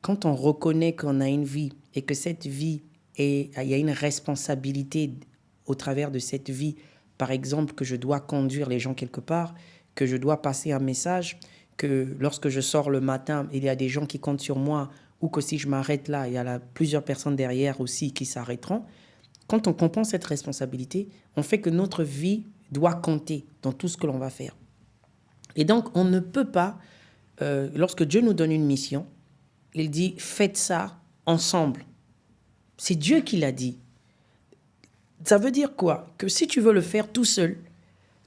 Quand on reconnaît qu'on a une vie et que cette vie, il y a une responsabilité au travers de cette vie, par exemple, que je dois conduire les gens quelque part, que je dois passer un message, que lorsque je sors le matin, il y a des gens qui comptent sur moi, ou que si je m'arrête là, il y a plusieurs personnes derrière aussi qui s'arrêteront. Quand on comprend cette responsabilité, on fait que notre vie doit compter dans tout ce que l'on va faire. Et donc, on ne peut pas, lorsque Dieu nous donne une mission, il dit « faites ça ensemble ». C'est Dieu qui l'a dit. Ça veut dire quoi? Que si tu veux le faire tout seul,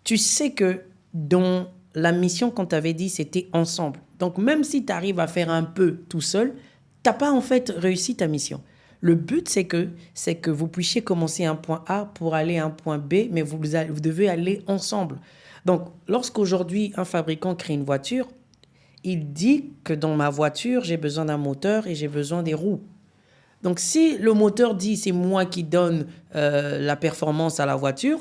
tu sais que dans la mission qu'on t'avait dit, c'était ensemble. Donc, même si tu arrives à faire un peu tout seul, tu n'as pas en fait réussi ta mission. Le but, c'est que vous puissiez commencer un point A pour aller à un point B, mais vous devez aller ensemble. Donc, lorsqu'aujourd'hui, un fabricant crée une voiture, il dit que dans ma voiture, j'ai besoin d'un moteur et j'ai besoin des roues. Donc, si le moteur dit c'est moi qui donne la performance à la voiture,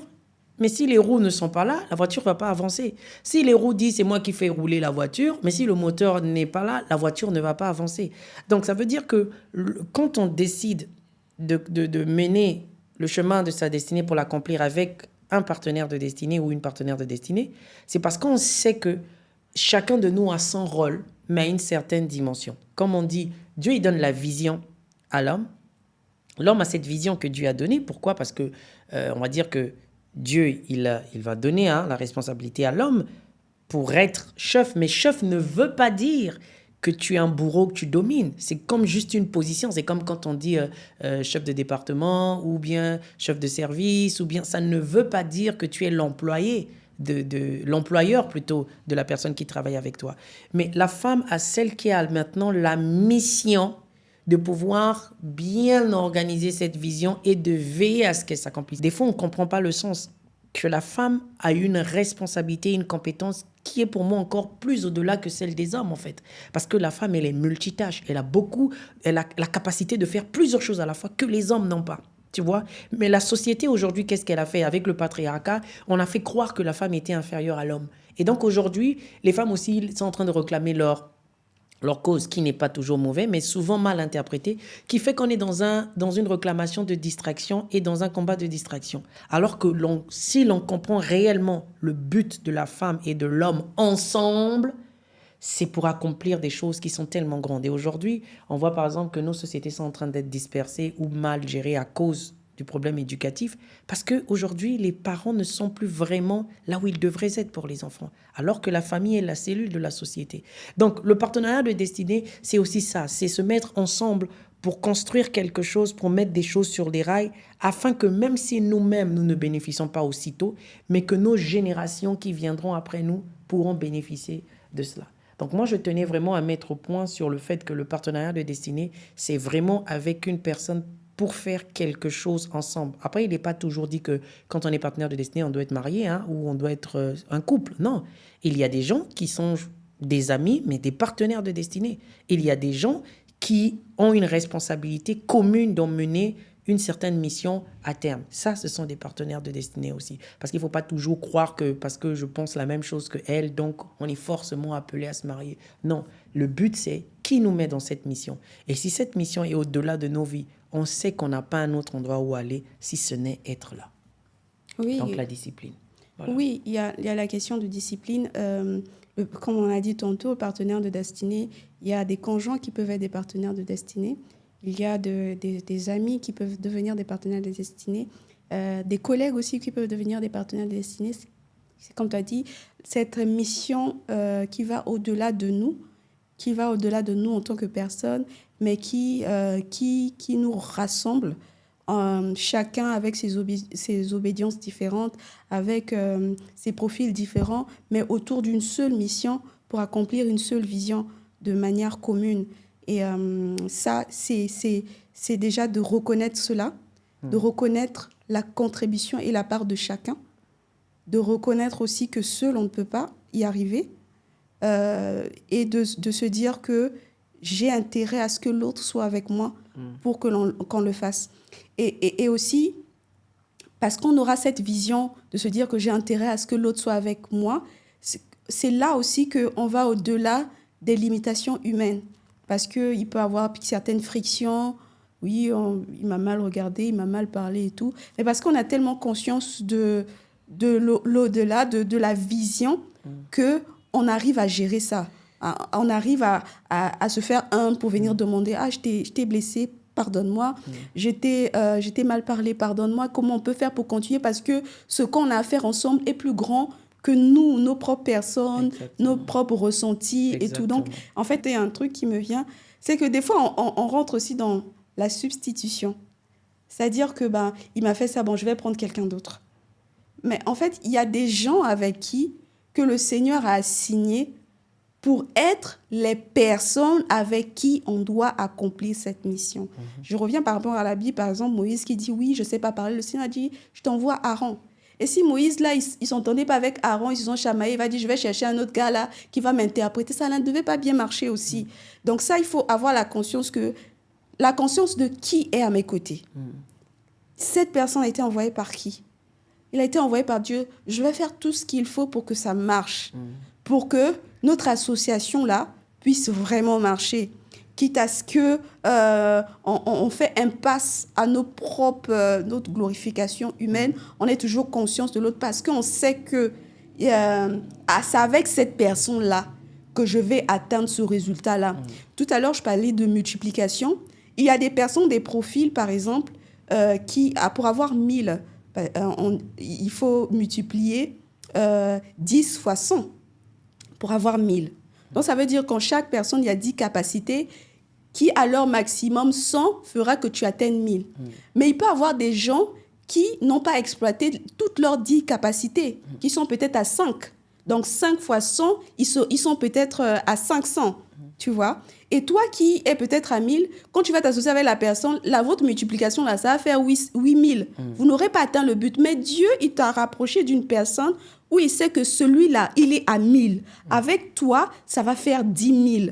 mais si les roues ne sont pas là, la voiture ne va pas avancer. Si les roues disent c'est moi qui fais rouler la voiture, mais si le moteur n'est pas là, la voiture ne va pas avancer. Donc, ça veut dire que quand on décide de mener le chemin de sa destinée pour l'accomplir avec un partenaire de destinée ou une partenaire de destinée, c'est parce qu'on sait que chacun de nous a son rôle, mais à une certaine dimension. Comme on dit, Dieu, il donne la vision à l'homme. L'homme a cette vision que Dieu a donnée. Pourquoi? Parce que, on va dire que Dieu, il va donner la responsabilité à l'homme pour être chef. Mais chef ne veut pas dire que tu es un bourreau, que tu domines. C'est comme juste une position. C'est comme quand on dit chef de département ou bien chef de service. Ou bien, ça ne veut pas dire que tu es l'employé, l'employeur plutôt de la personne qui travaille avec toi. Mais la femme a celle qui a maintenant la mission de pouvoir bien organiser cette vision et de veiller à ce qu'elle s'accomplisse. Des fois, on ne comprend pas le sens que la femme a une responsabilité, une compétence qui est pour moi encore plus au-delà que celle des hommes, en fait. Parce que la femme, elle est multitâche. Elle a la capacité de faire plusieurs choses à la fois que les hommes n'ont pas. Tu vois? Mais la société, aujourd'hui, qu'est-ce qu'elle a fait? Avec le patriarcat, on a fait croire que la femme était inférieure à l'homme. Et donc, aujourd'hui, les femmes aussi sont en train de réclamer leur cause, qui n'est pas toujours mauvaise, mais souvent mal interprétée, qui fait qu'on est dans une réclamation de distraction et dans un combat de distraction. Alors que si l'on comprend réellement le but de la femme et de l'homme ensemble, c'est pour accomplir des choses qui sont tellement grandes. Et aujourd'hui, on voit par exemple que nos sociétés sont en train d'être dispersées ou mal gérées à cause du problème éducatif, parce qu'aujourd'hui, les parents ne sont plus vraiment là où ils devraient être pour les enfants, alors que la famille est la cellule de la société. Donc, le partenariat de destinée, c'est aussi ça, c'est se mettre ensemble pour construire quelque chose, pour mettre des choses sur les rails, afin que même si nous-mêmes, nous ne bénéficions pas aussitôt, mais que nos générations qui viendront après nous pourront bénéficier de cela. Donc moi, je tenais vraiment à mettre au point sur le fait que le partenariat de destinée, c'est vraiment avec une personne pour faire quelque chose ensemble. Après, il n'est pas toujours dit que quand on est partenaire de destinée, on doit être marié ou on doit être un couple. Non, il y a des gens qui sont des amis, mais des partenaires de destinée. Il y a des gens qui ont une responsabilité commune d'emmener une certaine mission à terme. Ça, ce sont des partenaires de destinée aussi. Parce qu'il ne faut pas toujours croire que parce que je pense la même chose qu'elle, donc on est forcément appelé à se marier. Non, le but, c'est qui nous met dans cette mission. Et si cette mission est au-delà de nos vies, on sait qu'on n'a pas un autre endroit où aller si ce n'est être là. Oui. Donc la discipline. Voilà. Oui, il y a la question de discipline. Comme on a dit tantôt, partenaires de destinée, il y a des conjoints qui peuvent être des partenaires de destinée. Il y a des amis qui peuvent devenir des partenaires de destinée. Des collègues aussi qui peuvent devenir des partenaires de destinée. C'est comme tu as dit, cette mission qui va au-delà de nous en tant que personne, mais qui nous rassemble, chacun avec ses obédiences différentes, avec ses profils différents, mais autour d'une seule mission pour accomplir une seule vision de manière commune. Et ça, c'est déjà de reconnaître cela, de reconnaître la contribution et la part de chacun, de reconnaître aussi que seul, on ne peut pas y arriver, et de se dire que j'ai intérêt à ce que l'autre soit avec moi pour qu'on le fasse. Et aussi, parce qu'on aura cette vision de se dire que j'ai intérêt à ce que l'autre soit avec moi, c'est là aussi qu'on va au-delà des limitations humaines. Parce qu'il peut y avoir certaines frictions. Oui, il m'a mal regardé, il m'a mal parlé et tout. Mais parce qu'on a tellement conscience de l'au-delà, de la vision, qu'on arrive à gérer ça. On arrive à se faire pour venir demander « Ah, je t'ai blessé, pardonne-moi. J'étais mal parlé, pardonne-moi. Comment on peut faire pour continuer ?» Parce que ce qu'on a à faire ensemble est plus grand que nous, nos propres personnes, Exactement. nos propres ressentis et tout. Donc, en fait, il y a un truc qui me vient, c'est que des fois, on rentre aussi dans la substitution. C'est-à-dire que, il m'a fait ça, je vais prendre quelqu'un d'autre. Mais en fait, il y a des gens avec qui que le Seigneur a assigné pour être les personnes avec qui on doit accomplir cette mission. Je reviens par rapport à la Bible, par exemple, Moïse qui dit « Oui, je ne sais pas parler », le Seigneur a dit « Je t'envoie Aaron ». Et si Moïse, là, ils ne s'entendaient pas avec Aaron, ils se sont chamaillés, il va dire, je vais chercher un autre gars là qui va m'interpréter. Ça ne devait pas bien marcher aussi. Donc ça, il faut avoir la conscience de qui est à mes côtés. Cette personne a été envoyée par qui? Il a été envoyé par Dieu. Je vais faire tout ce qu'il faut pour que ça marche, pour que notre association là puisse vraiment marcher. quitte à ce que on fait impasse à notre glorification humaine, on est toujours conscience de l'autre parce qu'on sait que c'est avec cette personne-là que je vais atteindre ce résultat-là. Tout à l'heure, je parlais de multiplication. Il y a des personnes, des profils, par exemple, qui, pour avoir 1000, il faut multiplier 10 fois 100 pour avoir 1000. Donc, ça veut dire qu'en chaque personne, il y a 10 capacités qui, à leur maximum, 100 fera que tu atteignes 1000. Mais il peut y avoir des gens qui n'ont pas exploité toutes leurs 10 capacités, qui sont peut-être à 5. Donc, 5 fois 100, ils sont peut-être à 500, tu vois. Et toi qui es peut-être à 1000, quand tu vas t'associer avec la personne, votre multiplication, là, ça va faire 8000. Vous n'aurez pas atteint le but. Mais Dieu, il t'a rapproché d'une personne où il sait que celui-là, il est à 1000. Avec toi, ça va faire 10 000.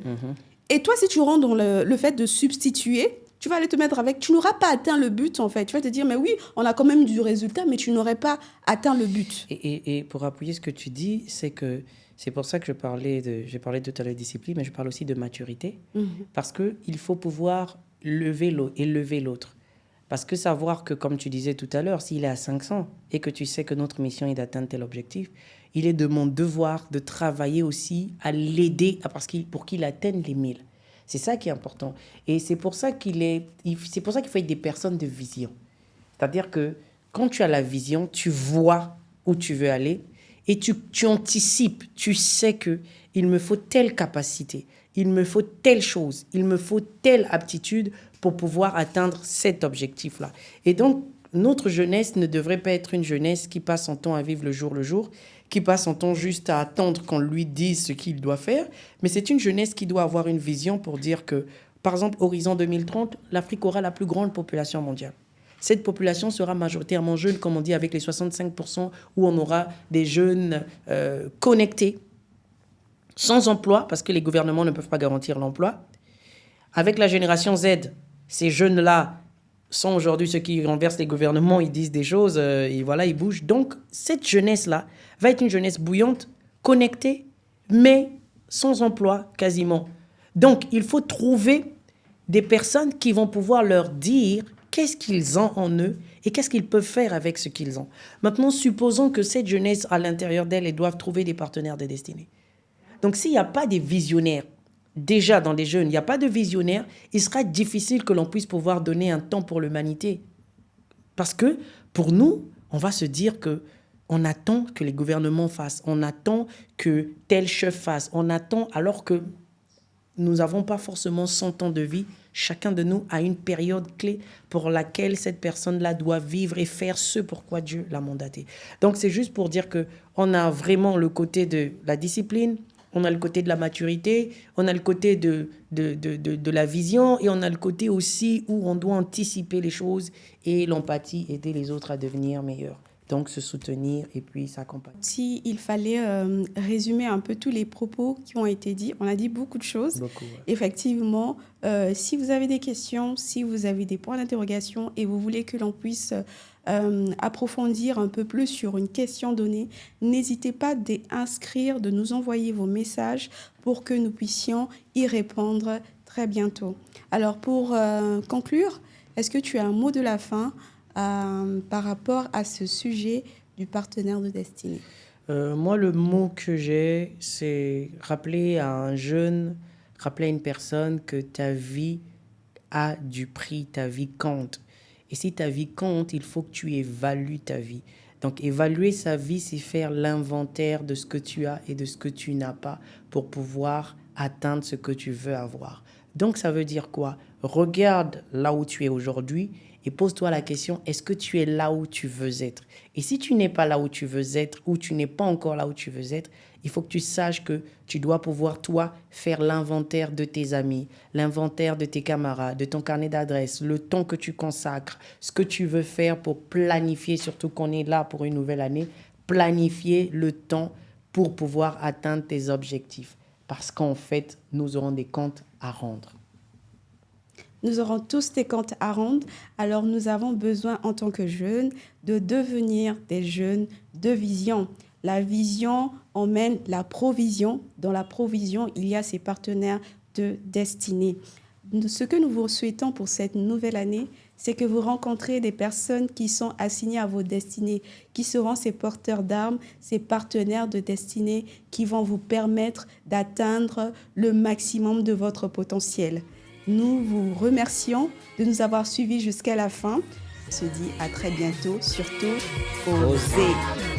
Et toi, si tu rentres dans le fait de substituer, tu vas aller te mettre avec... Tu n'auras pas atteint le but, en fait. Tu vas te dire, mais oui, on a quand même du résultat, mais tu n'aurais pas atteint le but. Et pour appuyer ce que tu dis, c'est pour ça que j'ai parlé tout à l'heure de discipline, mais je parle aussi de maturité. Parce qu'il faut pouvoir élever l'autre. Parce que savoir que, comme tu disais tout à l'heure, s'il est à 500 et que tu sais que notre mission est d'atteindre tel objectif, il est de mon devoir de travailler aussi à l'aider pour qu'il atteigne les 1000. C'est ça qui est important. Et c'est pour ça qu'il faut être des personnes de vision. C'est-à-dire que quand tu as la vision, tu vois où tu veux aller et tu anticipes. Tu sais qu'il me faut telle capacité, il me faut telle chose, il me faut telle aptitude pour pouvoir atteindre cet objectif-là. Et donc, notre jeunesse ne devrait pas être une jeunesse qui passe son temps à vivre le jour, qui passe son temps juste à attendre qu'on lui dise ce qu'il doit faire, mais c'est une jeunesse qui doit avoir une vision pour dire que, par exemple, horizon 2030, l'Afrique aura la plus grande population mondiale. Cette population sera majoritairement jeune, comme on dit, avec les 65%, où on aura des jeunes connectés, sans emploi, parce que les gouvernements ne peuvent pas garantir l'emploi. Avec la génération Z, ces jeunes-là sont aujourd'hui ceux qui renversent les gouvernements, ils disent des choses, et voilà, ils bougent. Donc, cette jeunesse-là va être une jeunesse bouillante, connectée, mais sans emploi quasiment. Donc, il faut trouver des personnes qui vont pouvoir leur dire qu'est-ce qu'ils ont en eux et qu'est-ce qu'ils peuvent faire avec ce qu'ils ont. Maintenant, supposons que cette jeunesse, à l'intérieur d'elle, elles doivent trouver des partenaires de destinée. Donc, s'il n'y a pas des visionnaires, déjà dans les jeunes, il n'y a pas de visionnaires, il sera difficile que l'on puisse pouvoir donner un temps pour l'humanité. Parce que, pour nous, on va se dire qu'on attend que les gouvernements fassent, on attend que tel chef fasse, on attend alors que nous n'avons pas forcément 100 ans de vie. Chacun de nous a une période clé pour laquelle cette personne-là doit vivre et faire ce pourquoi Dieu l'a mandaté. Donc, c'est juste pour dire qu'on a vraiment le côté de la discipline, on a le côté de la maturité, on a le côté de la vision et on a le côté aussi où on doit anticiper les choses et l'empathie, aider les autres à devenir meilleurs. Donc, se soutenir et puis s'accompagner. Si il fallait résumer un peu tous les propos qui ont été dits, on a dit beaucoup de choses. Beaucoup, ouais. Effectivement, si vous avez des questions, si vous avez des points d'interrogation et vous voulez que l'on puisse approfondir un peu plus sur une question donnée, n'hésitez pas d'inscrire, de nous envoyer vos messages pour que nous puissions y répondre très bientôt. Alors, pour conclure, est-ce que tu as un mot de la fin par rapport à ce sujet du partenaire de destinée? Moi, le mot que j'ai, c'est rappeler à un jeune, rappeler à une personne que ta vie a du prix, ta vie compte. Et si ta vie compte, il faut que tu évalues ta vie. Donc, évaluer sa vie, c'est faire l'inventaire de ce que tu as et de ce que tu n'as pas pour pouvoir atteindre ce que tu veux avoir. Donc, ça veut dire quoi? Regarde là où tu es aujourd'hui et pose-toi la question, est-ce que tu es là où tu veux être? Et si tu n'es pas là où tu veux être ou tu n'es pas encore là où tu veux être, il faut que tu saches que tu dois pouvoir, toi, faire l'inventaire de tes amis, l'inventaire de tes camarades, de ton carnet d'adresses, le temps que tu consacres, ce que tu veux faire pour planifier, surtout qu'on est là pour une nouvelle année, planifier le temps pour pouvoir atteindre tes objectifs. Parce qu'en fait, nous aurons des comptes à rendre. Nous aurons tous des comptes à rendre, alors nous avons besoin en tant que jeunes de devenir des jeunes de vision. La vision emmène la provision. Dans la provision, il y a ces partenaires de destinée. Ce que nous vous souhaitons pour cette nouvelle année, c'est que vous rencontrez des personnes qui sont assignées à vos destinées, qui seront ces porteurs d'armes, ces partenaires de destinée qui vont vous permettre d'atteindre le maximum de votre potentiel. Nous vous remercions de nous avoir suivis jusqu'à la fin. On se dit à très bientôt, surtout osez.